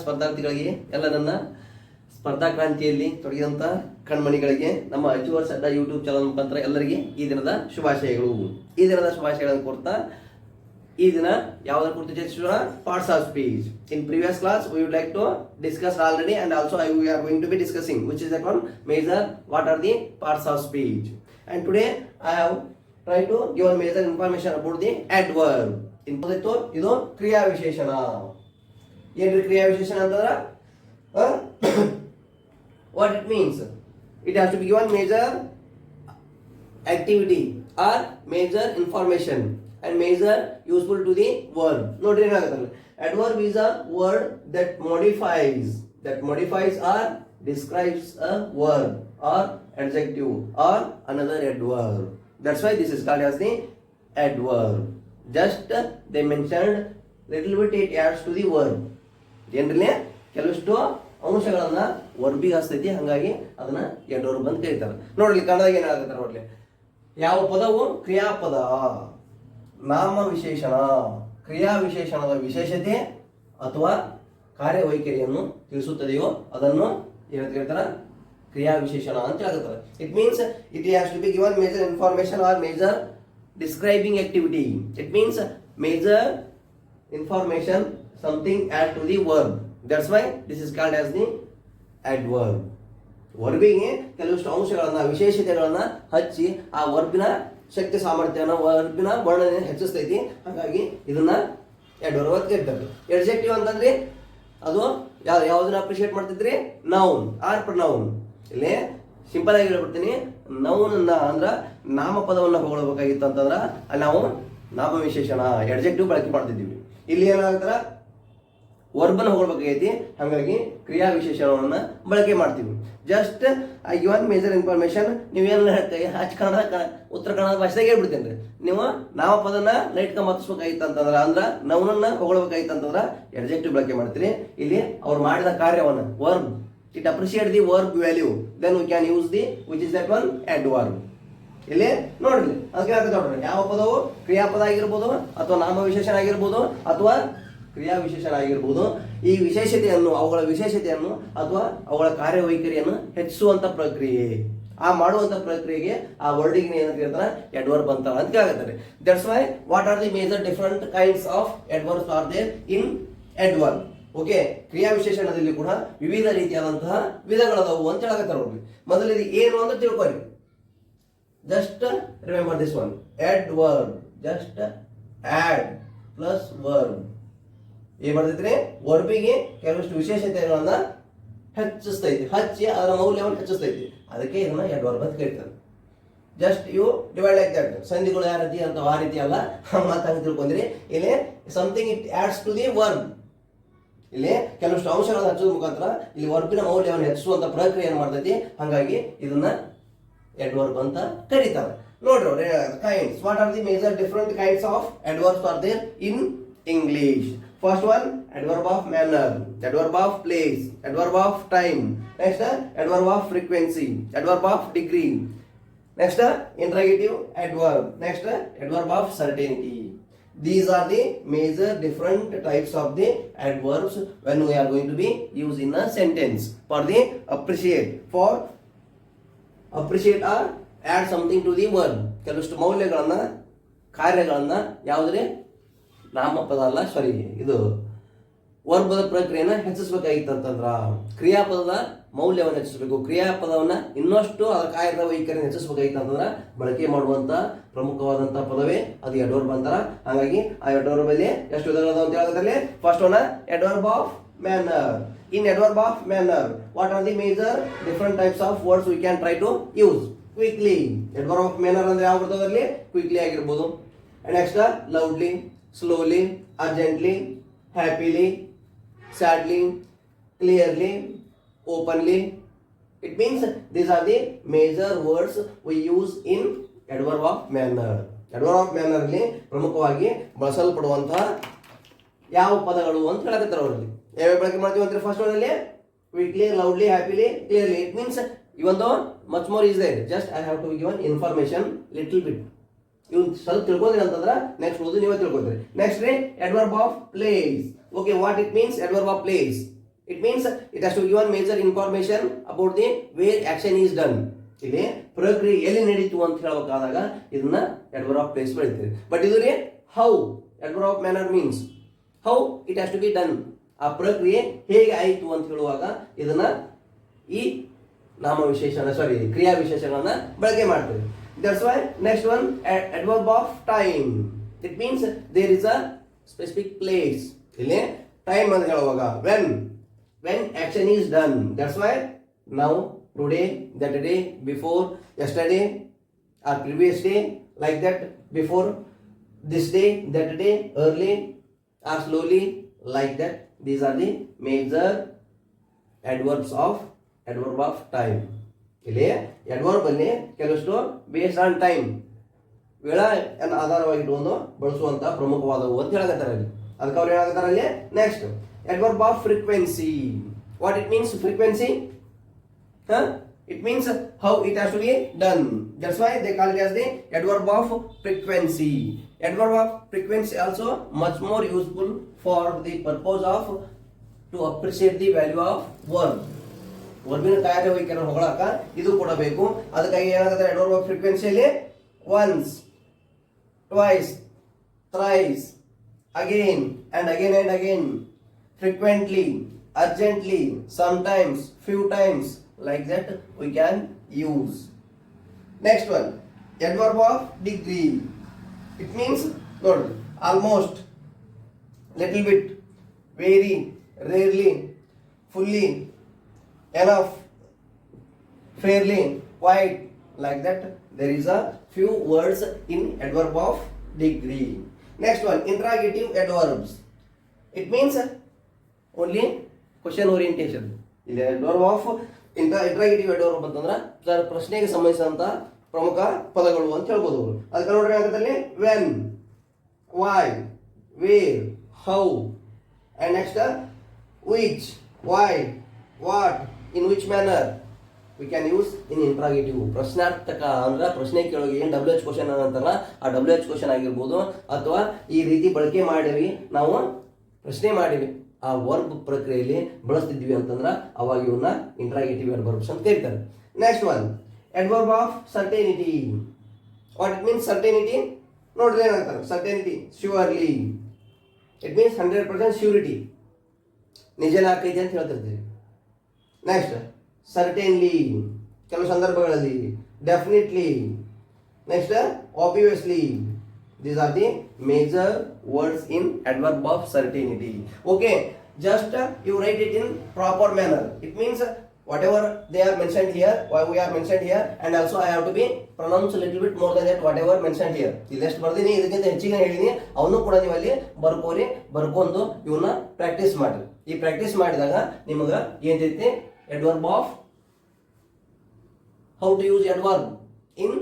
ಸ್ಪರ್ಧಾರ್ಥಿಗಳಿಗೆ ಎಲ್ಲ ನನ್ನ ಸ್ಪರ್ಧಾ ಕ್ರಾಂತಿಯಲ್ಲಿ ತೊಡಗಿದಂಥ ಕಣ್ಮಣಿಗಳಿಗೆ ನಮ್ಮ ಅಚೀವರ್ಸ್ ಅಡ್ಡ ಯೂಟ್ಯೂಬ್ ಚಾನಲ್ ಮುಖಾಂತರ ಎಲ್ಲರಿಗೆ ಈ ದಿನದ ಶುಭಾಶಯಗಳು. ಈ ದಿನದ ಶುಭಾಶಯಗಳನ್ನು ಕೋರ್ತಾ ಈ ದಿನ ಯಾವುದರ ಕುರಿತು ಚರ್ಚಿಸೋಣ? Parts of speech. In previous class we would like to discuss already and also we are going to be discussing which is that one major what are the parts of speech, and today I have tried to give a major information about the adverb. ಇದು ಕ್ರಿಯಾ ವಿಶೇಷಣ. ಏನ್ರಿ ಕ್ರಿಯಾ ವಿಶೇಷಣ ಅಂತಂದ್ರ what it means? It has to be given major activity or major information and major useful to the verb. Note ಏನಾಗುತ್ತಲ್ಲ, adverb is a word that modifies or describes a verb or adjective or another adverb. That's why this is called as the adverb. Just they mentioned little bit it adds to the verb. ಏನ್ರಲ್ಲೇ ಕೆಲವಷ್ಟು ಅಂಶಗಳನ್ನ ವರ್ಬಿಗೆ ಹಸ್ತೈತಿ, ಹಂಗಾಗಿ ಅದನ್ನ adverb ಅಂತ ಕರೀತಾರೆ. ನೋಡ್ಲಿ ಕನ್ನಡದಾಗ ಏನಾಗುತ್ತಾರೆ ನೋಡ್ಲಿ, ಯಾವ ಪದವು ಕ್ರಿಯಾಪದ ನಾಮ ವಿಶೇಷಣ ಕ್ರಿಯಾ ವಿಶೇಷಣದ ವಿಶೇಷತೆ ಅಥವಾ ಕಾರ್ಯವೈಖರಿಯನ್ನು ತಿಳಿಸುತ್ತದೆಯೋ ಅದನ್ನು ಏನಂತ ಹೇಳ್ತಾರೆ? ಕ್ರಿಯಾ ವಿಶೇಷಣ ಅಂತ ಹೇಳ್ತಾರೆ. It means it has to be given major information or major describing activity. It means major information something add to the verb. That's why this is called as the adverb. ವರ್ಬಿಗೆ ಕೆಲವಷ್ಟು ಅಂಶಗಳನ್ನ ವಿಶೇಷತೆಗಳನ್ನ ಹಚ್ಚಿ ಆ ವರ್ಬಿನ ಶಕ್ತಿ ಸಾಮರ್ಥ್ಯನ ವರ್ಬಿನ ವರ್ಣನೆ ಹೆಚ್ಚಿಸ್ತೈತಿ, ಹಾಗಾಗಿ ಇದನ್ನ adverb ಅಂತ ಕರೀತಾರೆ. ಎಡ್ಜೆಕ್ಟಿವ್ ಅಂತಂದ್ರೆ ಅದು ಯಾವ್ದನ್ನ ಅಪ್ರಿಶಿಯೇಟ್ ಮಾಡ್ತಿದ್ರಿ? Noun R pronoun. ಇಲ್ಲಿ ಸಿಂಪಲ್ ಆಗಿ ಹೇಳ್ಬಿಡ್ತೀನಿ, ನೌನ್ ಅಂದ್ರ ನಾಮಪದವನ್ನ ಹೊಗಳಬೇಕಾಗಿತ್ತು ಅಂತಂದ್ರ ಅಲ್ಲಿ ನಾವು ನಾಮ ವಿಶೇಷಣ ಎಡ್ಜೆಕ್ಟಿವ್ ಬಳಕೆ ಮಾಡ್ತಿದ್ದೀವಿ. ಇಲ್ಲಿ ಏನಾಗ್ತಾರ ವರ್ಬನ್ ಹೊಗಳ್ಬೇಕಾಗೈತಿ, ಹಾಗಾಗಿ ಕ್ರಿಯಾ ವಿಶೇಷಣವನ್ನ ಬಳಕೆ ಮಾಡ್ತೀವಿ. Just I given major information. ನೀವೇನು ಆಚೆ ಕನ್ನಡ ಉತ್ತರ ಕನ್ನಡ ಭಾಷೆದಾಗ ಹೇಳ್ಬಿಡ್ತೇನೆ. ನೀವು ನಾಮಪದನ ಲೈಟ್ ಮತ್ತಿಸ್ಬೇಕಾಗಿತ್ತು ಅಂತಂದ್ರ ಅಂದ್ರ ನೌನನ್ನ ಹೊಗಳ್ಬೇಕಾಗಿತ್ತು ಅಂತಂದ್ರ ಎಡ್ಜೆಕ್ಟಿವ್ ಬಳಕೆ ಮಾಡ್ತೀರಿ. ಇಲ್ಲಿ ಅವ್ರು ಮಾಡಿದ ಕಾರ್ಯವನ್ನ verb it appreciate the verb value, then we can use the which is that one adverb. ಇಲ್ಲಿ ನೋಡ್ರಿ ಅದಕ್ಕೆ ನೋಡ್ರಿ, ಯಾವ ಪದವು ಕ್ರಿಯಾಪದ ಆಗಿರ್ಬೋದು ಅಥವಾ ನಾಮ ವಿಶೇಷಣ ಆಗಿರ್ಬೋದು ಅಥವಾ ಕ್ರಿಯಾ ವಿಶೇಷಣ ಆಗಿರ್ಬೋದು, ಈ ವಿಶೇಷತೆಯನ್ನು ಅವುಗಳ ವಿಶೇಷತೆಯನ್ನು ಅಥವಾ ಅವುಗಳ ಕಾರ್ಯವೈಖರಿಯನ್ನು ಹೆಚ್ಚಿಸುವಂತ ಪ್ರಕ್ರಿಯೆ, ಆ ಮಾಡುವಂತ ಪ್ರಕ್ರಿಯೆಗೆ ಆ ವರ್ಡಿಂಗ್ ಏನಂತ ಹೇಳ್ತಾರೆ? adverb ಅಂತ ಹೇಳ್ತಾರೆ. That's why what are the major different kinds of adverbs are there in adverb. Okay, ಕ್ರಿಯಾ ವಿಶೇಷಣದಲ್ಲಿ ಕೂಡ ವಿವಿಧ ರೀತಿಯಾದಂತಹ ವಿಧಗಳದವು ಅಂತ ಹೇಳಕತ್ತಾರೆ ನೋಡ್ರಿ. ಮೊದಲಿಗೆ ಏನು ಅಂತ ತಿಳ್ಕೊರಿ. Just remember this one, adverb. Just add plus verb ಏನ್ ಮಾಡ್ತೈತ್ರಿ? ವರ್ಬಿಗೆ ಕೆಲವಷ್ಟು ವಿಶೇಷತೆಗಳನ್ನ ಹೆಚ್ಚಿಸ್ತೈತಿ, ಹಚ್ಚಿ ಅದರ ಮೌಲ್ಯವನ್ನು ಹೆಚ್ಚಿಸ್ತೈತಿ. ಅದಕ್ಕೆ ಇದನ್ನ adverb ಅಂತ ಕರೀತಾರೆ. Just you divide like that. ಸಂಧಿಗಳು ಯಾವ ರೀತಿ ಅಂತ ಆ ರೀತಿ ಅಲ್ಲ, ಮಾತಾಗಿ ತಿಳ್ಕೊಂಡ್ರಿ. ಇಲ್ಲಿ something it adds to the verb. ಇಲ್ಲಿ ಕೆಲವಷ್ಟು ಅಂಶಗಳನ್ನು ಹಚ್ಚೋದ್ರ ಮುಖಾಂತರ ಇಲ್ಲಿ ವರ್ಬಿನ ಮೌಲ್ಯವನ್ನು ಹೆಚ್ಚಿಸುವಂತ ಪ್ರಕ್ರಿಯೆ ಏನ್ ಮಾಡ್ತೈತಿ, ಹಾಗಾಗಿ ಇದನ್ನ adverb ಅಂತ ಕರೀತಾರೆ. ನೋಡ್ರಿ kinds. What are the major different kinds of adverbs are there in English? First one, adverb of manner, adverb of place, adverb of time. Next, adverb of frequency, adverb of degree. Next, interrogative adverb. Next, adverb of certainty. These are the major different types of the adverbs when we are going to be used in a sentence. For the appreciate, for appreciate or add something to the verb. ಕೆಲವಷ್ಟು ಮೌಲ್ಯಗಳನ್ನ ಕಾರ್ಯಗಳನ್ನ ಯಾವುದೇ ನಾಮಪದ ಅಲ್ಲ, ಸಾರಿ, ಇದು ವರ್ಬದ ಪ್ರಕ್ರಿಯೆನ ಹೆಚ್ಚಿಸಬೇಕಾಗಿತ್ತು ಅಂತಂದ್ರ ಕ್ರಿಯಾಪದದ ಮೌಲ್ಯವನ್ನು ಹೆಚ್ಚಿಸಬೇಕು. ಕ್ರಿಯಾಪದವನ್ನ ಇನ್ನಷ್ಟು ಅದರ ಕಾರ್ಯದ ವೈಖರಿಯನ್ನು ಹೆಚ್ಚಿಸಬೇಕಾಗಿತ್ತು ಅಂತಂದ್ರ ಬಳಕೆ ಮಾಡುವಂತ ಪ್ರಮುಖವಾದಂತಹ ಪದವೇ ಅದು adverb ಅಂತಾರ. ಹಾಗಾಗಿ ಆ adverb ಅಲ್ಲಿ ಎಷ್ಟು ವಿಧಗಳದಾವ ಅಂತ ಹೇಳಿದ್ರೆ, first one adverb of manner. In adverb of manner, what are the major different types of words we can try to use? Quickly. adverb of manner ಅಂದ್ರೆ ಯಾವ ಬರ್ತದಲ್ಲಿ? ಕ್ವಿಕ್ಲಿ ಆಗಿರ್ಬೋದು. Next loudly, slowly, urgently, happily, sadly, clearly, openly. It means these are the major words we use in adverb of manner. adverb of manner ಅಲ್ಲಿ ಪ್ರಮುಖವಾಗಿ ಬಳಸಲ್ಪಡುವಂತಹ ಯಾವ ಪದಗಳು ಅಂತ ಹೇಳಕತ್ತಾರೆ ಅವರಲ್ಲಿ. ಯಾವ ಬಳಕೆ ಮಾಡ್ತೀವಿ ಅಂದ್ರೆ ಫಸ್ಟ್ ಒನ್ ಅಲ್ಲಿ quickly, loudly, happily, clearly. It means even though much more is there, just I have to given information little bit. ಇವ್ ಸ್ವಲ್ಪ ತಿಳ್ಕೊಂಡ್ರಿ ಅಂತಂದ್ರೆ ನೆಕ್ಸ್ಟ್ ಉಳಿದು ನೀವೇ ತಿಳ್ಕೊಂಡ್ರಿ. ನೆಕ್ಸ್ಟ್ ರೀ adverb of place. Okay, what it means adverb of place? It means it has to give one major information about the where action is done. ಇಲ್ಲಿ ಪ್ರಕ್ರಿಯೆ ಎಲ್ಲಿ ನಡೀತು ಅಂತ ಹೇಳಬೇಕಾದಾಗ ಇದನ್ನ adverb of place ಬರೀತೀವಿ. ಬಟ್ ಇದು ರೀ how, adverb of manner means how it has to be done. ಆ ಪ್ರಕ್ರಿಯೆ ಹೇಗೆ ಆಯಿತು ಅಂತ ಹೇಳುವಾಗ ಇದನ್ನ ಈ ನಾಮ ವಿಶೇಷಣ ಕ್ರಿಯಾ ವಿಶೇಷಣಗಳನ್ನ ಬಳಕೆ ಮಾಡ್ತೀವಿ. That's why next one adverb of time. It means there is a specific place. ಇಲ್ಲಿ ಟೈಮ್ ಅಂತ ಹೇಳುವಾಗ when action is done. That's why now, today, that day, before, yesterday, or previous day, like that, before this day, that day, early, or slowly, like that. These are the major adverbs of time. ಇಲ್ಲಿ adverb ಅಲ್ಲಿ ಕೆಲವಷ್ಟು based on time ವೇಳೆಯನ್ನು ಆಧಾರವಾಗಿಟ್ಟುಕೊಂಡು ಬಳಸುವಂತ ಪ್ರಮುಖವಾದವು ಅಂತ ಹೇಳಕತ್ತಾರೆ ಅಲ್ಲಿ. ಅದಕ್ಕೆ ಅವ್ರು ಹೇಳಕತ್ತಾರೆ ಅಲ್ಲಿ next adverb of frequency. What it means frequency? It means how it has to be done. That's why they call it as the adverb of frequency. Adverb of frequency also much more useful for the purpose of to appreciate the value of verb. ವರ್ಬಿನ ಕಾರ್ಯವೈಖರಿಯನ್ನು ಹೊಗಳಕ ಇದು ಕೂಡ ಬೇಕು. ಅದಕ್ಕಾಗಿ ಏನಾಗುತ್ತೆ adverb of frequency ಅಲ್ಲಿ once, twice, thrice, again and again, frequently, urgently, sometimes, few times, like that we can use. Next one, adverb of degree. It means good, almost, little bit, very, rarely, fully, enough, fairly, quite, like that. There is a few words in adverb of degree. Next one, interrogative adverbs. It means only question orientation. ಇಲ್ಲಿ adverb of interrogative adverb ಅಂತಂದ್ರೆ ಪ್ರಶ್ನೆಗೆ ಸಂಬಂಧಿಸಿದಂತ ಪ್ರಮುಖ ಪದಗಳು ಅಂತ ಹೇಳ್ಬೋದು. ಅದಕ್ಕೆ ನೋಡ್ರಿ ಆಗತ್ತಲ್ಲಿ when, why, where, how, and next which, why, what, in which manner we can use in interrogative. ಪ್ರಶ್ನಾರ್ಥಕ ಅಂದ್ರೆ ಪ್ರಶ್ನೆ ಕೇಳೋಕೆ ಏನು WH ಕ್ವಶನ್ ಅಂತಾರಲ್ಲ ಆ WH ಕ್ವಶನ್ ಆಗಿರ್ಬೋದು ಅಥವಾ ಈ ರೀತಿ ಬಳಕೆ ಮಾಡಿವಿ ನಾವು ಪ್ರಶ್ನೆ ಮಾಡಿವಿ ಆ ವರ್ಬ್ ಪ್ರಕ್ರಿಯೆಯಲ್ಲಿ ಬಳಸ್ತಿದ್ವಿ ಅಂತಂದ್ರೆ ಅವಾಗ ಇವನ್ನ ಇಂಟ್ರಾಗೇಟಿವ್ adverbs ಅಂತ ಕರೀತಾರೆ. Next one adverb of certainty. What it means certainty? ನೋಡ್ರಿ ಏನಂತಾರೆ certainty, surely. It means 100% surety. ನಿಜ ಆಕೈತಿ ಅಂತ ಹೇಳ್ತಿರ್ತೀವಿ. ನೆಕ್ಸ್ಟ್ certainly, ಕೆಲವು ಸಂದರ್ಭಗಳಲ್ಲಿ definitely, next obviously. These are the major words in adverb of certainty. Okay, just you write it in proper manner. It means whatever they are mentioned here, why we are mentioned here, and also I have to be pronounced a little bit more than that whatever mentioned here. ಇಲ್ಲಿ ಎಷ್ಟು ಬರ್ದೀನಿ ಇದಕ್ಕಿಂತ ಹೆಚ್ಚಿಗೆ ಹೇಳಿದೀನಿ ಅವನು ಕೂಡ ನೀವು ಅಲ್ಲಿ ಬರ್ಕೊಂಡು ಇವನ್ನ ಪ್ರಾಕ್ಟೀಸ್ ಮಾಡಿ. ಈ ಪ್ರಾಕ್ಟೀಸ್ ಮಾಡಿದಾಗ ನಿಮಗೆ ಏನೈತಿ adverb of how to use adverb in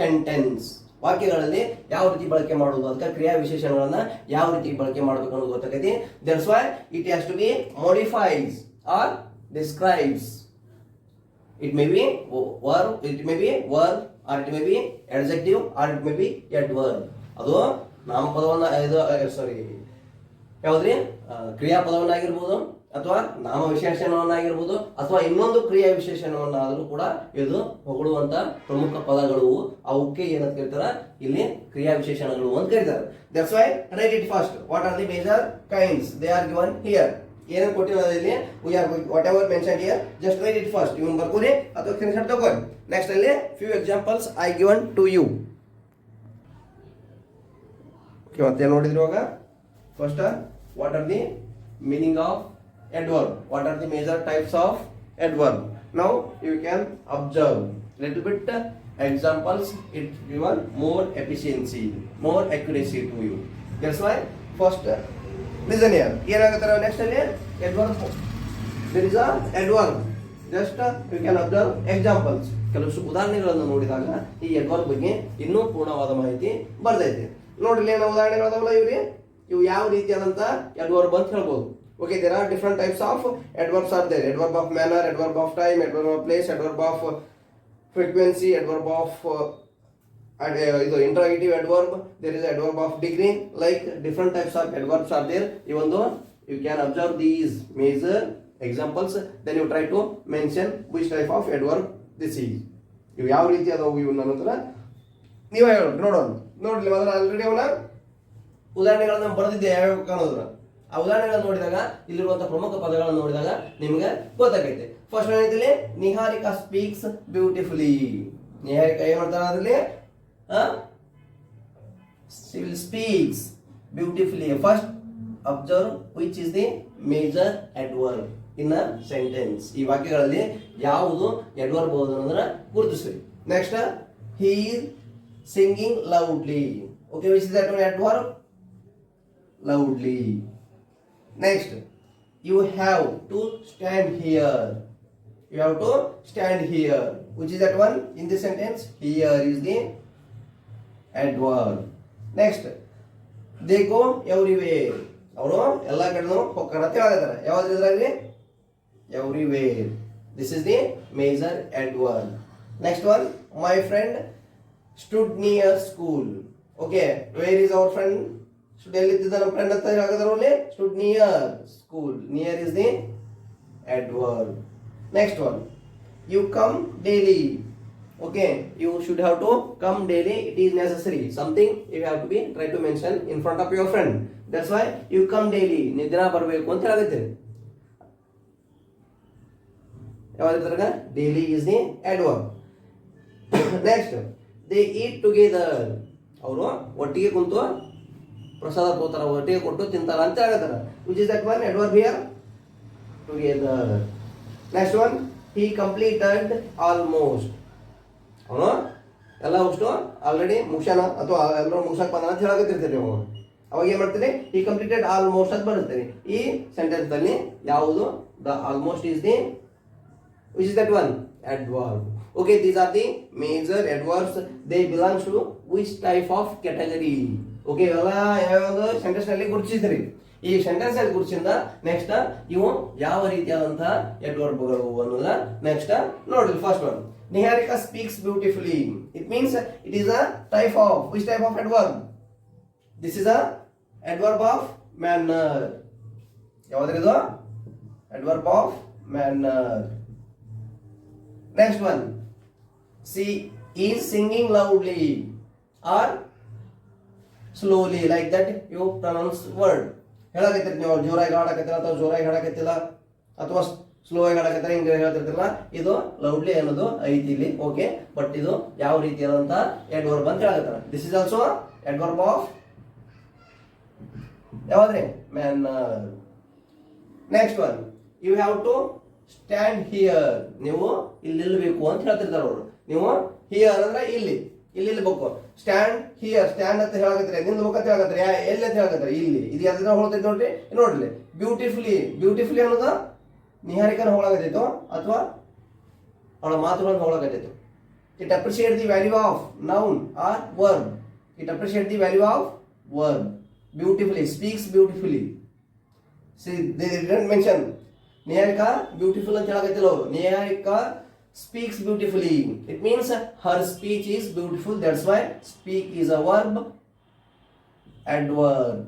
sentence. ವಾಕ್ಯಗಳಲ್ಲಿ ಯಾವ ರೀತಿ ಬಳಕೆ ಮಾಡೋದು ಅಂತ ಕ್ರಿಯಾ ವಿಶೇಷಣಗಳನ್ನ ಯಾವ ರೀತಿ ಬಳಕೆ ಮಾಡಬೇಕು ಅನ್ನೋದು ಗೊತ್ತಾಗೈತಿ. That's why it has to be modifies or describes. It may be verb, or it may be adjective, or it may be adverb. ಅದು ನಾಮಪದವನ್ನ ಯಾವ್ದ್ರಿ ಕ್ರಿಯಾಪದವನ್ನಾಗಿರ್ಬೋದು ಅಥವಾ ನಾಮ ವಿಶೇಷಣವನ್ನಾಗಿರ್ಬೋದು ಅಥವಾ ಇನ್ನೊಂದು ಕ್ರಿಯಾ ವಿಶೇಷಣವನ್ನಾದರೂ ಕೂಡ ಇದು ಹೊಗಳುವಂತ ಪ್ರಮುಖ ಪದಗಳು ಅವಕ್ಕೆ ಏನಂತ ಕರೀತಾರ ಇಲ್ಲಿ ಕ್ರಿಯಾ ವಿಶೇಷಣಗಳು ಅಂತ ಕರೀತಾರೆ. That's why write it first. What are the major kinds? They are given here. ಏನೇನು ಕೊಟ್ಟಿರೋದು ಇಲ್ಲಿ we are whatever mentioned here just write it first. ಇವನ್ ಬರ್ಕೋರಿ ಅಥವಾ ಸ್ಕ್ರೀನ್‌ಶಾಟ್ ತಗೊಳ್ಳಿ. ನೆಕ್ಸ್ಟ್ ಅಲ್ಲಿ few examples I given to you. Okay ಮತ್ತೆ ನೋಡಿದ್ರಿ ಇವಾಗ first what are the meaning of adverb? What are the major types of adverb? Now you can observe little bit examples. It given more efficiency, more accuracy to you. That's why first listen here. ಏನಾಗುತ್ತಾರೆ next ಅಲ್ಲಿ adverb. There is a adverb. Just you can observe examples. ಕೆಲವು ಉದಾಹರಣೆಗಳನ್ನು ನೋಡಿದಾಗ ಈ adverb ಬಗ್ಗೆ ಇನ್ನೂ ಪೂರ್ಣವಾದ ಮಾಹಿತಿ ಬರ್ತೈತೆ. ನೋಡ್ರಿ ಏನು ಉದಾಹರಣೆಗಳದಾವಲ್ಲ ಇವು ಯಾವ ರೀತಿಯಾದಂತ adverb ಅಂತ ಹೇಳ್ಬೋದು. Okay, there are different types of adverbs are there. Adverb of manner, adverb of time, adverb of place, adverb of frequency, adverb of interrogative adverb. There is adverb of degree. Like different types of adverbs are there. ಈ ಒಂದು you can observe these major examples, then you try to mention which type of adverb this is. ಇವು ಯಾವ ರೀತಿ ಅದಾವು ಇವು ನನ್ನ ಹತ್ರ ನೀವೇ ಹೇಳಿ ನೋಡೋಣ. ನೋಡ್ಲಿ ಅದನ್ನ ಆಲ್ರೆಡಿ ಅವನ ಉದಾಹರಣೆಗಳನ್ನ ಬರೆದಿದ್ದೆ ಯಾವ್ಯಾವ ಕಾಣೋದ್ರ. ಆ ಉದಾಹರಣೆಗಳನ್ನ ನೋಡಿದಾಗ ಇಲ್ಲಿರುವಂತಹ ಪ್ರಮುಖ ಪದಗಳನ್ನು ನೋಡಿದಾಗ ನಿಮಗೆ ಗೊತ್ತಾಗೈತೆ. ಫಸ್ಟ್ ಏನೈತಿಲ್ಲಿ ನಿಹಾರಿಕಾ ಸ್ಪೀಕ್ಸ್ ಬ್ಯೂಟಿಫುಲಿ. ನಿಹಾರಿಕಾ ಏನ್ ಮಾಡ್ತಾರ ಅದ್ರಲ್ಲಿ she will speaks beautifully. First observe which is the major adverb in a sentence. ಈ ವಾಕ್ಯಗಳಲ್ಲಿ ಯಾವುದು adverb ಅನ್ನೋದನ್ನ ಗುರುತಿಸಿ. Next, he is singing loudly. Okay, which is that one adverb? Loudly. Next, you have to stand here. You have to stand here. Which is that one in this sentence? Here is the adverb. Next, they go everywhere. ಅವರು ಎಲ್ಲ ಕಡೆನೂ ಹೋಗ್ತಾರ ಅಂತ ಹೇಳ್ತಾರೆ. ಯಾವ್ದು ಇದ್ರಾಗ್ರಿ everywhere. This is the major adverb. Next one, my friend stood near school. Okay, where is our friend? Stood ಎಲ್ಲಿದ್ದ ನಮ್ಮ friend ಅಂತ ಹೇಳಿದಾರೆ ಅಲ್ಲಿ stood near school. Near is the adverb. Next one, you come daily. Okay, you should have to come daily. It is necessary. Something you have to be try to mention in front of your friend. That's why you come daily. ನೀವು ದಿನ ಬರಬೇಕು ಅಂತ ಹೇಳಾಗುತ್ತೆ. ಯಾವ್ದು daily is the adverb. Next, they eat together. ಅವರು ಒಟ್ಟಿಗೆ ಕುಂತು ಪ್ರಸಾದ ತಗೋತಾರ, ಒಟ್ಟಿಗೆ ಕೊಟ್ಟು ತಿಂತಾರ ಅಂತ ಹೇಳ್ತಾರ. Which is that one adverb here? Together. Next one, he completed almost. ಅವನು ಎಲ್ಲ ಅಷ್ಟು ಆಲ್ರೆಡಿ ಮುಗಿಸ್ಯಾನ ಅಥವಾ ಎಲ್ಲರೂ ಮುಗಿಸಕ್ ಬಂದ ಅಂತ ಹೇಳಕತ್ತಿರ್ತೀರಿ ಅವನು. ಅವಾಗ ಏನ್ ಮಾಡ್ತೀರಿ ಈ ಕಂಪ್ಲೀಟೆಡ್ ಆಲ್ಮೋಸ್ಟ್ ಅಂತ ಬರುತ್ತೀರಿ. ಈ ಸೆಂಟೆನ್ಸ್ ಅಲ್ಲಿ ಯಾವುದು the almost is the which is that one adverb. Okay, these are the major adverbs. They belongs to which type of category? Okay, ಎಲ್ಲ ಯಾವ್ಯಾವ ಸೆಂಟೆನ್ಸ್ ನಲ್ಲಿ ಗುರುತಿಸಿದ್ರಿ. ಈ ಸೆಂಟೆನ್ಸ್ ಅಲ್ಲಿ ಗುರುತಿಸಿದ ನೆಕ್ಸ್ಟ್ ಇವು ಯಾವ ರೀತಿಯಾದಂತಹ adverbಗಳು ಅನ್ನೋದನ್ನ ನೆಕ್ಸ್ಟ್ ನೋಡ್ರಿ. First one, Niharika speaks beautifully. It means it is a type of which type of adverb? This is a adverb of manner. ಯಾವ್ದ್ರಿದು adverb of manner. Next one, she is singing loudly or slowly, like that you pronounce word. ಹೇಳಕತ್ತೀರಿ ನೀವು ಜೋರಾಗಿ ಹಾಡಕತ್ತಿಲ್ಲ ಅಥವಾ ಜೋರಾಗಿ ಹಾಡಕತ್ತಿಲ್ಲ ಅಥವಾ slow ಆಗಿ ಹಾಡಕತ್ತಾರೆ ಹಿಂಗೆ ಹೇಳ್ತಿರ್ತಿಲ್ಲ. ಇದು loudly ಅನ್ನೋದು ಐತಿ ಇಲ್ಲಿ. ಓಕೆ, ಬಟ್ ಇದು ಯಾವ ರೀತಿಯಾದಂತ adverb ಅಂತ ಹೇಳಕತ್ತಾರ. This is also adverb of ಯಾವ್ದ್ರಿ manner. Next one, you have to stand here. ನೀವು ಇಲ್ಲಿ ನಿಲ್ಬೇಕು ಅಂತ ಹೇಳ್ತಿರ್ತಾರ ಅವರು. ನೀವು ಹಿಯರ್ ಅಂದ್ರೆ ಇಲ್ಲಿ ಇಲ್ಲಿ ನಿಲ್ಬೇಕು. ಸ್ಟ್ಯಾಂಡ್ ಹಿಯರ್, ಸ್ಟ್ಯಾಂಡ್ ಅಂತ ಹೇಳಕತ್ತಾರೆ, ನಿಲ್ಬೇಕು ಅಂತ ಹೇಳಕತ್ತಾರೆ. ಎಲ್ಲಿ ಅಂತ ಹೇಳಕತ್ತಾರೆ ಇಲ್ಲಿ. ಇದು ಯಾವ್ದ್ರ ಹೋಗ್ತೈತಿ ನೋಡ್ರಿ. ನೋಡ್ರಿ, ಬ್ಯೂಟಿಫುಲಿ. ಬ್ಯೂಟಿಫುಲಿ ಅನ್ನೋದು ನಿಹಾರಿಕನ ಹೋಗಲಾಗತ್ತೈತೋ ಅಥವಾ ಅವಳ ಮಾತುಗಳನ್ನು ಹೋಗಲಾಗತ್ತೈತೋ. It appreciate the value of noun or verb. It appreciate the value of verb. Beautifully, speaks beautifully. See, they didn't mention Niharika beautiful ಅಂತ ಹೇಳಕತ್ತಿಲ್ಲ ಅವರು. Niharika speaks beautifully. It means her speech is beautiful. That's why speak is a verb, adverb.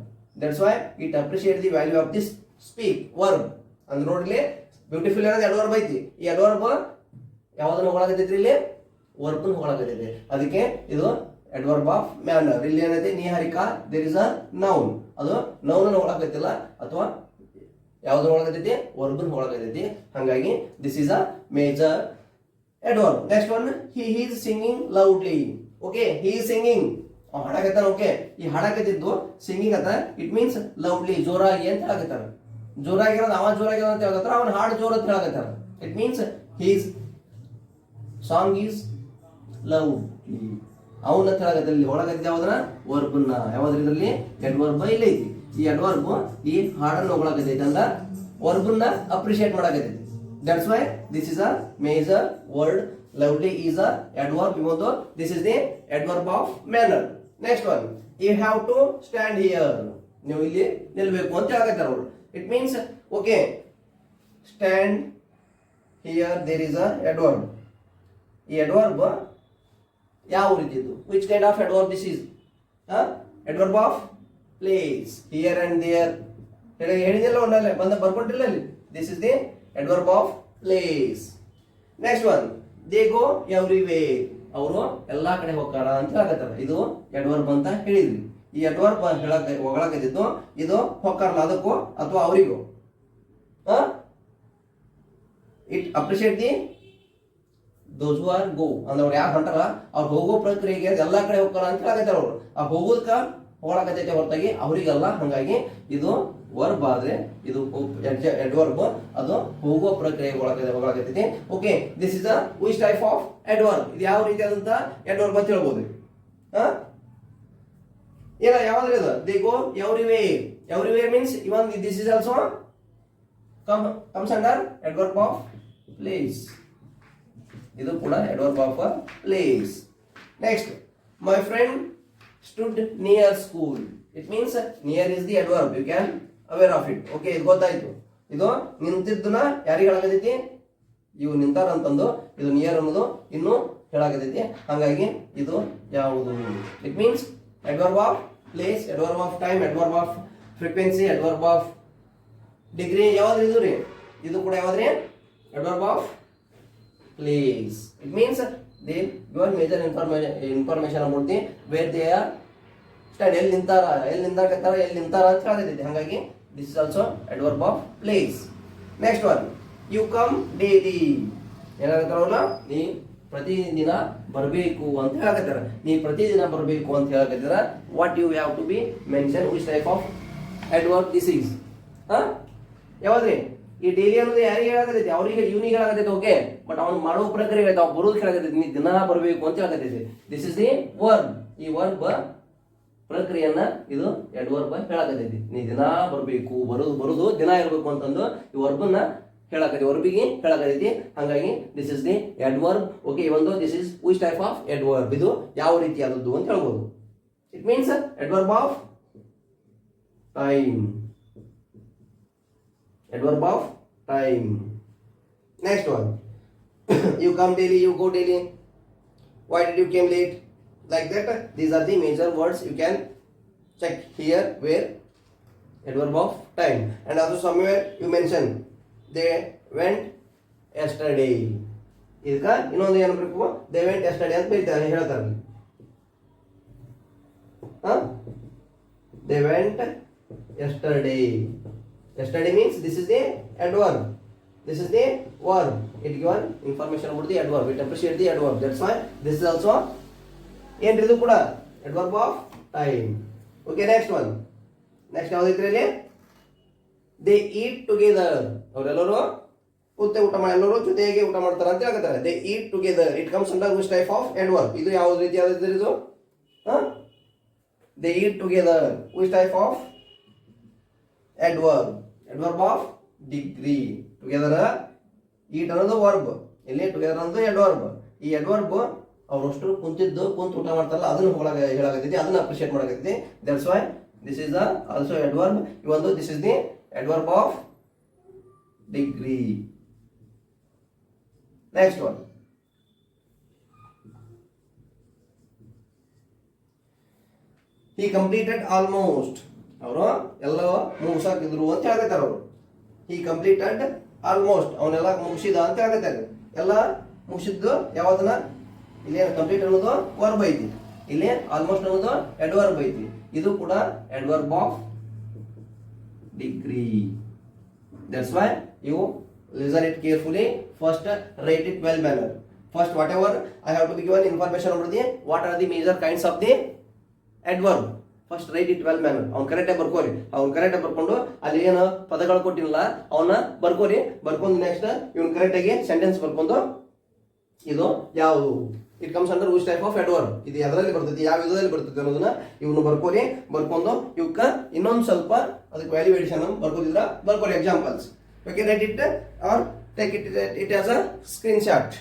That's why it appreciates the value of this speak verb. ಅಂದ್ರೆ ನೋಡ್ಲಿ, beautiful ಅನ್ನೋದು adverb ಐತಿ. ಈ adverb ಯಾವ್ದನ್ನ ಹೋಗಲಾಕತ್ತೈತ್ರಿ ಇಲ್ಲಿ? Verb ಅನ್ನು ಹೋಗಲಾಕತ್ತೈತಿ. ಅದಕ್ಕೆ ಇದು adverb of manner. ಇಲ್ಲಿ ಏನೈತಿ Niharika, there is a noun. ಅದು noun ಅನ್ನು ಹೋಗಲಾಕತ್ತಿಲ್ಲ ಅಥವಾ ಯಾವ್ದು ಹೋಗಲಾಕತ್ತೈತಿ? ವರ್ಬ್ ಅನ್ನು ಹೋಗಲಾಕತ್ತೈತಿ. ಹಾಗಾಗಿ this is a major adverb. Next one, he is singing loudly. Okay, he is singing. ಹಾಡಕತ್ತಾನ. ಓಕೆ, ಈ ಹಾಡಕತ್ತಿದ್ದು ಸಿಂಗಿಂಗ್ ಅಂತ ಇಟ್ ಮೀನ್ಸ್ ಲೌಡ್ಲಿ, ಜೋರಾಗಿ ಅಂತ ಹೇಳಕತ್ತಾನ. ಜೋರಾಗಿರೋದು ಅವ ಜೋರಾಗಿರೋ ಅಂತ ಹೇಳಕತ್ತಾರ, ಅವನ ಹಾಡು ಜೋರ್ ಅಂತ ಹೇಳಕತ್ತಾರ. It means his song is loudly. ಅವನ ಅಂತ ಹೇಳಕತ್ತಾರ. ಇಲ್ಲಿ ಒಳಗತ್ತೆ ಯಾವ್ದನ್ನ? ವರ್ಬ್ನ. ಯಾವ್ದ್ರ ಇದರಲ್ಲಿ? adverb ಇಲ್ಲ ಐತಿ. ಈ adverb ಈ ಹಾಡನ್ನು ಹೋಗಲಾಕತ್ತೈತಿ ಅಂತ ವರ್ಬ್ನ appreciate ಮಾಡಾಕತ್ತೈತಿ. That's why this is a major word. Loudly is a adverb, even though this is the adverb of manner. Next one, you have to stand here. ನೀವು ಇಲ್ಲಿ ನಿಲ್ಬೇಕು ಅಂತ ಹೇಳಕತ್ತಾರ ಅವರು. It means okay, stand here, there is a adverb. ಈ adverb ಯಾವ ರೀತಿದು? Which kind of adverb this is? Adverb of place. Here and there, ಹೇಳಿದಿಲ್ಲ ಒಂದಲ್ಲೇ ಬರ್ಕೊಂಡಿಲ್ಲ ಅಲ್ಲಿ. This is the adverb of place. Next one, they go everywhere. ಅವರು ಎಲ್ಲಾ ಕಡೆ ಹೋಗ್ತಾರ ಅಂತ ಹೇಳಕತ್ತಾರ. ಇದು ಅಡ್ವರ್ಬ್ ಅಂತ ಹೇಳಿದ್ವಿ. ಈ ಅಡ್ವರ್ಬ್ ಹೊಗಳಕತ್ತಿದ್ದು ಇದು ಹೊಕ್ಕಾರಲ್ಲ ಅದಕ್ಕೂ ಅಥವಾ ಅವರಿಗೂ. It appreciate the those who are go ಅಂದ್ರೆ ಅವ್ರು ಯಾರು ಹೊಂಟಾರ ಅವ್ರು ಹೋಗೋ ಪ್ರಕ್ರಿಯೆಗೆ ಎಲ್ಲಾ ಕಡೆ ಹೋಗ್ತಾರ ಅಂತ ಹೇಳಕತ್ತಾರ. ಅವರು ಆ ಹೋಗೋದಕ್ಕ ಹೊಗಳಕತ್ತೈತೆ ಹೊರತಾಗಿ ಅವರಿಗೆಲ್ಲ. ಹಂಗಾಗಿ ಇದು ವರ್ಬ್ ಆದ್ರೆ ಇದು ಅಡ್ವರ್ಬ್, ಅದು ಹೋಗೋ ಪ್ರಕ್ರಿಯೆ ಹೊಗಳಕತ್ತೈತಿ. Okay, this is which type of adverb. ಇದು ಯಾವ ರೀತಿಯಾದಂತ ಅಡ್ವರ್ಬ್ ಅಂತ ಹೇಳ್ಬೋದು. ಯಾವ್ದ್ರೆ ಇದು? They go everywhere. Everywhere means even this is also comes under adverb of place. ಇದು ಕೂಡ adverb of place. Next, my friend stood near school. It means near is the adverb. You can aware of it. Okay, ಇದು ಗೊತ್ತಾಯ್ತು. ಇದು ನಿಂತಿದ್ದನ್ನ ಯಾರಿಗೆ ಹೇಳಕತೈತಿ? ಇವು ನಿಂತಾರ ಅಂತಂದು ಇದು ನಿಯರ್ ಅನ್ನೋದು ಇನ್ನು ಹೇಳಕತೈತಿ. ಹಾಗಾಗಿ ಇದು ಯಾವುದು? It means adverb of place, adverb of time, adverb of frequency, adverb of degree. ಯಾವ್ದು ಇದು ರೀ? ಇದು ಕೂಡ ಯಾವ್ದ್ರಿ? Adverb of place. It means they given major information about the where they are stand. ಎಲ್ಲಿ ನಿಂತಾರ, ಎಲ್ಲಿ ನಿಂತಾಕತ್ತಾರ, ಎಲ್ಲಿ ನಿಂತಾರ ಅಂತ ಹೇಳಕತ್ತೈತಿ. ಹಾಗಾಗಿ this is also adverb of place. Next one, you come daily. ಏನಾಗತ್ತಾರಲ್ಲ, ನೀ ಪ್ರತಿದಿನ ಬರಬೇಕು ಅಂತ ಹೇಳಕತ್ತಾರ. ನೀ ಪ್ರತಿದಿನ ಬರಬೇಕು ಅಂತ ಹೇಳಕತ್ತಾರ. What you have to be mention which type of adverb this is. ಯಾವ್ದ್ರಿ? ಈ ಡೈಲಿ ಅನ್ನೋದು ಯಾರಿಗೆ ಹೇಳಕತ್ತೈತಿ? ಅವ್ರಿಗೆ, ಇವನಿಗೆ ಹೇಳಕತ್ತೈತಿ. ಓಕೆ, ಬಟ್ ಅವ್ನು ಮಾಡೋ ಪ್ರಕ್ರಿಯೆ ಹೇಳ್ತಾವ, ಬರೋದು ಹೇಳಕತ್ತೈತಿ. ನೀ ದಿನ ಬರಬೇಕು ಅಂತ ಹೇಳಕತ್ತೈತಿ. This is the verb. ಈ ವರ್ಬ್ ಪ್ರಕ್ರಿಯೆಯನ್ನ ಇದು ಅಡ್ವರ್ಬ್ ಹೇಳಕತ್ತೈತಿ. ನೀ ದಿನ ಬರಬೇಕು, ಬರುದು ದಿನ ಇರಬೇಕು ಅಂತಂದು ಈ ವರ್ಬನ್ನ ಹೇಳಕತ್ತಿ, ವರ್ಬಿಗೆ ಹೇಳಕತ್ತೈತಿ. ಹಾಗಾಗಿ this is the adverb. Okay, ಒಂದು this is which type of adverb. ಇದು ಯಾವ ರೀತಿಯಾದದ್ದು ಅಂತ ಹೇಳ್ಬೋದು. It means adverb of time. Adverb of time. Next one, you come daily, you go daily. Why did you came late? Like that. These are the major words you can check here where adverb of time. And also somewhere you mention they went yesterday. ಇದಕ್ಕ ಇನ್ನೊಂದು ಏನು ಬೇಕು? they went yesterday ಅಂತ ಹೇಳ್ತಾರೆ. They went yesterday. Yesterday means this is the adverb. This is the verb. It given information about the adverb. It appreciate the adverb. That's why this is also ಏನ್ರಿ ಇದು ಕೂಡ adverb of time. Okay, next one. Next ಯಾವ್ದು ಐತ್ರಿ ಇಲ್ಲಿ? They eat together. ಅವರೆಲ್ಲರೂ ಕೂತೆ ಊಟ ಮಾಡಿ, ಎಲ್ಲರೂ ಜೊತೆಗೆ ಊಟ ಮಾಡ್ತಾರೆ ಅಂತ ಹೇಳ್ತಾರೆ. They eat together. It comes under which type of adverb? ಇದು ಯಾವ ರೀತಿಯಾದ ಇದು? They eat together. Which type of adverb? Adverb of degree. Together eat ಅನ್ನೋದು ವರ್ಬ್, ಇಲ್ಲಿ ಟುಗೆದರ್ ಅನ್ನೋದು ಅಡ್ವರ್ಬ್. ಈ ಅಡ್ವರ್ಬ್ ಅವರಷ್ಟು ಕುಂತು ಊಟ ಮಾಡ್ತಾರಲ್ಲ ಅದನ್ನ ಹೇಳಕತ್ತೈತಿ, ಅದನ್ನ ಅಪ್ರಿಶಿಯೇಟ್ ಮಾಡಕತ್ತೈತಿ. That's why this is also adverb. ಇವೊಂದು this is the adverb of degree. Next one, he completed almost. ಅವರು ಎಲ್ಲ ಮುಗಿಸಾಕಿದ್ರು ಅಂತ ಹೇಳ್ತಾರೆ ಅವರು. he completed almost. ಅವನೆಲ್ಲ ಮುಗಿಸಿದ ಅಂತ ಹೇಳ್ತಾರೆ. ಎಲ್ಲ ಮುಗಿಸಿದ್ದು ಯಾವ್ದನ್ನ? ಇಲ್ಲಿ ಕಂಪ್ಲೀಟ್ ಅನ್ನೋದು ವರ್ಬ್ ಐತಿ, ಇಲ್ಲಿ ಆಲ್ಮೋಸ್ಟ್ ಅನ್ನೋದು ಅಡ್ವರ್ಬ್ ಐತಿ. ಇದು ಕೂಡ adverb of degree. That's why you listen it carefully. First write it well manner. First whatever I have to be given information about the what are the major kinds of the adverb. First right it well manner. ಅವ್ನು ಕರೆಕ್ಟಾಗಿ ಬರ್ಕೋರಿ. ಅವ್ನು ಕರೆಕ್ಟಾಗಿ ಬರ್ಕೊಂಡು ಅಲ್ಲಿ ಏನು ಪದಗಳು ಕೊಟ್ಟಿಲ್ಲ ಅವನ್ನ ಬರ್ಕೋರಿ. ಬರ್ಕೊಂಡು ನೆಕ್ಸ್ಟ್ ಇವ್ನು ಕರೆಕ್ಟಾಗಿ ಸೆಂಟೆನ್ಸ್ ಬರ್ಕೊಂಡು ಇದು ಯಾವುದು? It comes under which type of adverb. ಇದು ಅದರಲ್ಲಿ ಬರ್ತೈತಿ, ಯಾವ ವಿಧದಲ್ಲಿ ಬರ್ತೈತಿ ಅನ್ನೋದನ್ನ ಇವನು ಬರ್ಕೋರಿ. ಬರ್ಕೊಂಡು ಇವಕ್ಕ ಇನ್ನೊಂದು ಸ್ವಲ್ಪ ಅದಕ್ಕೆ ವ್ಯಾಲ್ಯೂಯೇಷನ್ ಬರ್ಕೋದಿದ್ರ ಬರ್ಕೋರಿ. Examples. Okay, right it or take it as a screenshot.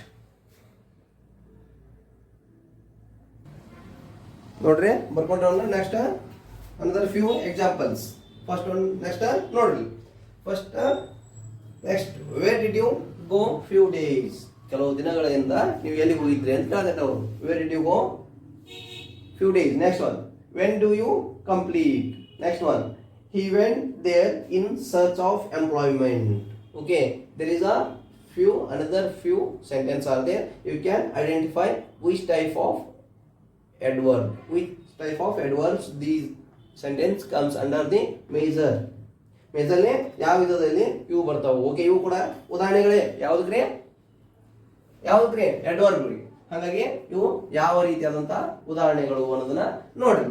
ನೋಡ್ರಿ ಬರ್ಕೊಂಡ್ರೆ next another few examples. First one next ನೋಡ್ರಿ. First next, where did you go few days? ಕೆಲವು ದಿನಗಳಿಂದ ನೀವು ಎಲ್ಲಿ ಹೋಗಿದ್ರಿ ಅಂತ ಹೇಳ್ತಾರೆ ಅವರು. Where did you go few days? Next one, when do you complete? Next one, he went there in search of employment. Okay, there is a another few sentence are there. You can identify which type of adverbs these sentence comes under the measure. ಮೆಜರ್ಲಿ ಯಾವ ವಿಧದಲ್ಲಿ ಇವು ಬರ್ತಾವೆ. Okay, ಇವು ಕೂಡ ಉದಾಹರಣೆಗಳೇ. ಯಾವುದಕ್ರಿ ಅಡ್ವರ್ಬ್ರಿ. ಹಾಗಾಗಿ ಇವು ಯಾವ ರೀತಿಯಾದಂತಹ ಉದಾಹರಣೆಗಳು ಅನ್ನೋದನ್ನ ನೋಡ್ರಿ,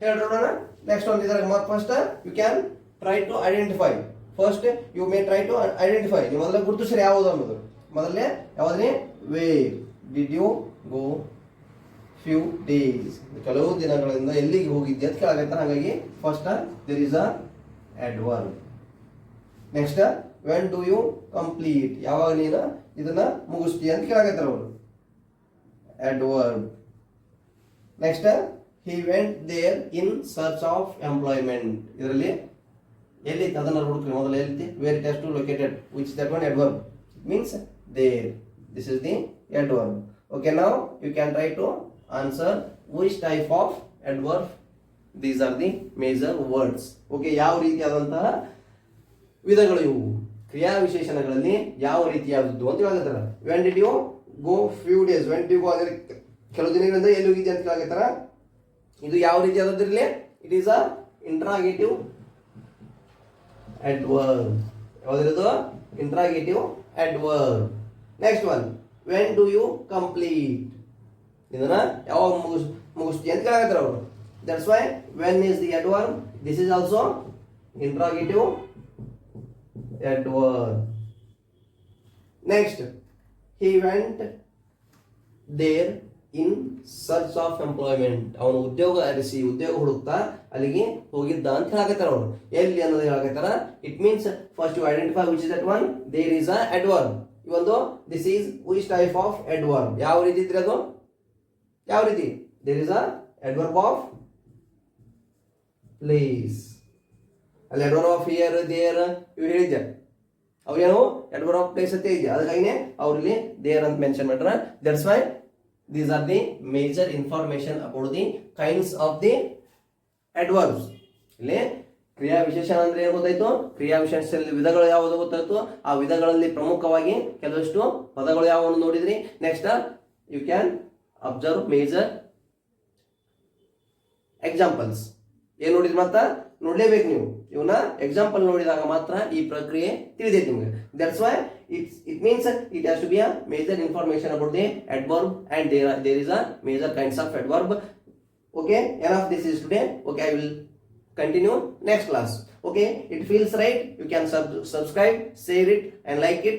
ಹೇಳ್ರೋಣ. ನೆಕ್ಸ್ಟ್ ಒಂದು ಇದ್ರಾಗ first you can try to identify. First you may try to identify. ನೀವು ಮೊದಲೇ ಗುರುತಿಸ್ರಿ ಯಾವುದು ಅನ್ನೋದು. ಮೊದಲೇ ಯಾವ್ದ್ರಿ? Where did you go few days. ಕೆಲವು ದಿನಗಳಿಂದ ಎಲ್ಲಿಗೆ ಹೋಗಿದ್ದೆ ಅಂತ ಕೇಳಾಗತ್ತಾರ. ಹಾಗಾಗಿ first there is a adverb. Next when do you complete. ಯಾವಾಗ ನೀನು ಇದನ್ನ ಮುಗಿಸ್ತೀಯ ಅಂತ ಕೇಳಾಗತ್ತಾರ ಅವರು. adverb. Next he went there in search of employment. ಇದರಲ್ಲಿ ಎಲ್ಲಿ ಅದನ್ನ ಹುಡುಕ್ರಿ. ಮೊದಲು ಎಲ್ಲಿ? where it has to located, which is that one adverb. It means there. This is the adverb. Okay, now you can try to answer which type of adverb. These are the major words. Okay, ಯಾವ ರೀತಿಯಾದಂತಹ ವಿಧಗಳು ಇವು. ಕ್ರಿಯಾ ವಿಶೇಷಣಗಳಲ್ಲಿ ಯಾವ ರೀತಿಯಾದದ್ದು ಅಂತ ಹೇಳಕತ್ತಾರ. when did you go few days. when did you go ಅಂದ್ರೆ ಕೆಲವು ದಿನಗಳಿಂದ ಎಲ್ಲಿ ಹೋಗಿದ್ದೆ ಅಂತ ಹೇಳಕತ್ತಾರ. ಇದು ಯಾವ ರೀತಿಯಾದದ್ರಲ್ಲಿ? It is a interrogative adverb. ಯಾವ್ದಿರೋದು? Interrogative adverb. Next one when do you complete. ಇದನ್ನ ಯಾವಾಗ ಮುಗಿಸ್ತೀಯ ಅಂತ ಕೇಳಕತ್ತಾರ ಅವರು. That's why when is the adverb. This is also interrogative adverb. Next, he went there in search of employment. ಅವನು ಉದ್ಯೋಗ ಹುಡುಕ್ತಾ ಅಲ್ಲಿಗೆ ಹೋಗಿದ್ದ ಅಂತ ಹೇಳಕತ್ತಾರ ಅವರು. ಎಲ್ಲಿ ಅನ್ನೋದು ಹೇಳಕತ್ತಾರ. It means first you identify which is that one. There is a adverb. ಇವೊಂದು this is which type of adverb. ಯಾವ ರೀತಿ ಇದ್ರೆ ಅದು? ಯಾವ ರೀತಿ? There is a adverb of place. ಅಲ್ಲಿ adverb of here there ಇವು ಹೇಳಿದ್ದೆ. ಅವೇನು adverb of place ಅಂತ ಇದೆ. ಅದಕ್ಕಾಗಿನೇ ಅವ್ರಲ್ಲಿ there ಅಂತ ಮೆನ್ಷನ್ ಮಾಡ್ಯಾರ. That's why these are the major information about the kinds of the adverbs. ಇಲ್ಲಿ ಕ್ರಿಯಾ ವಿಶೇಷಣ ಅಂದ್ರೆ ಏನು ಗೊತ್ತಾಯ್ತು? ಕ್ರಿಯಾ ವಿಶೇಷಣದಲ್ಲಿ ವಿಧಗಳು ಯಾವುದು ಗೊತ್ತಾಯ್ತು? ಆ ವಿಧಗಳಲ್ಲಿ ಪ್ರಮುಖವಾಗಿ ಕೆಲವಷ್ಟು ಪದಗಳು ಯಾವನ್ನು ನೋಡಿದ್ರಿ. Next you can observe major examples. ಏನ್ ನೋಡಿದ್ರಿ? ಮತ್ತ ನೋಡ್ಲೇಬೇಕು ನೀವು. ಇವನ್ನ ಎಕ್ಸಾಂಪಲ್ ನೋಡಿದಾಗ ಮಾತ್ರ ಈ ಪ್ರಕ್ರಿಯೆ ತಿಳಿದೈತಿ ನಿಮ್ಗೆ. That's why it means it has to be a major information about the adverb and there is a major kinds of adverb. Okay, enough this is today. Okay, I will continue next class. Okay, it feels right. You can subscribe, share it and like it.